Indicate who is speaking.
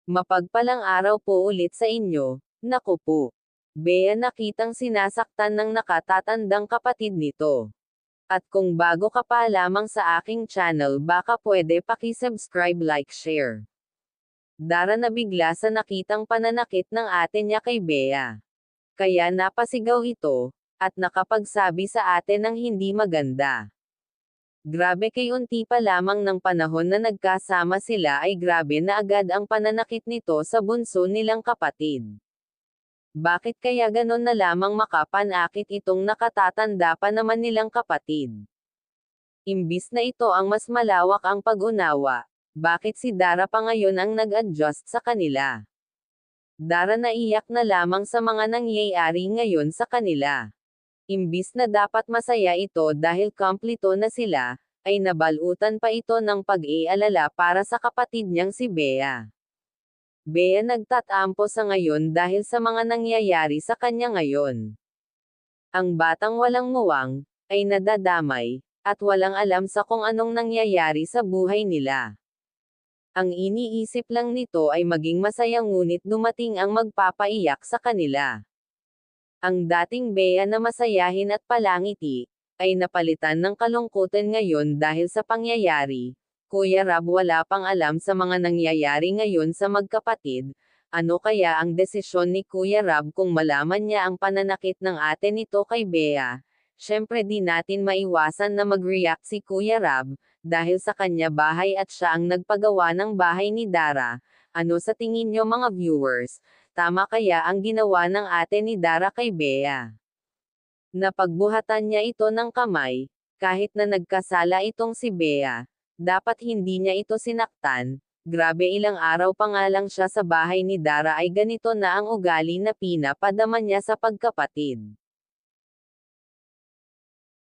Speaker 1: Mapagpalang araw po ulit sa inyo. Naku po. Bea nakitang sinasaktan ng nakatatandang kapatid nito. At kung bago ka pa lamang sa aking channel, baka pwede paki-subscribe, like, share. Dara na bigla sa nakitang pananakit ng ate niya kay Bea. Kaya napasigaw ito, at nakapagsabi sa ate ng hindi maganda. Grabe, kay unti pa lamang ng panahon na nagkasama sila ay grabe na agad ang pananakit nito sa bunso nilang kapatid. Bakit kaya ganon na lamang makapanakit itong nakatatanda pa naman nilang kapatid? Imbis na ito ang mas malawak ang pag-unawa, bakit si Dara pa ngayon ang nag-adjust sa kanila? Dara naiyak na lamang sa mga nangyayari ngayon sa kanila. Imbis na dapat masaya ito dahil kumplito na sila, ay nabalutan pa ito ng pag-ialala para sa kapatid niyang si Bea. Bea nagtatampo sa ngayon dahil sa mga nangyayari sa kanya ngayon. Ang batang walang muwang, ay nadadamay, at walang alam sa kung anong nangyayari sa buhay nila. Ang iniisip lang nito ay maging masaya, ngunit dumating ang magpapaiyak sa kanila. Ang dating Bea na masayahin at palangiti, ay napalitan ng kalungkutan ngayon dahil sa pangyayari. Kuya Rab wala pang alam sa mga nangyayari ngayon sa magkapatid. Ano kaya ang desisyon ni Kuya Rab kung malaman niya ang pananakit ng ate nito kay Bea? Syempre di natin maiwasan na mag-react si Kuya Rab, dahil sa kanya bahay at siya ang nagpagawa ng bahay ni Dara. Ano sa tingin nyo mga viewers? Tama kaya ang ginawa ng ate ni Dara kay Bea? Napagbuhatan niya ito ng kamay, kahit na nagkasala itong si Bea. Dapat hindi niya ito sinaktan. Grabe, ilang araw pa nga lang siya sa bahay ni Dara ay ganito na ang ugali na pinapadama niya sa pagkapatid.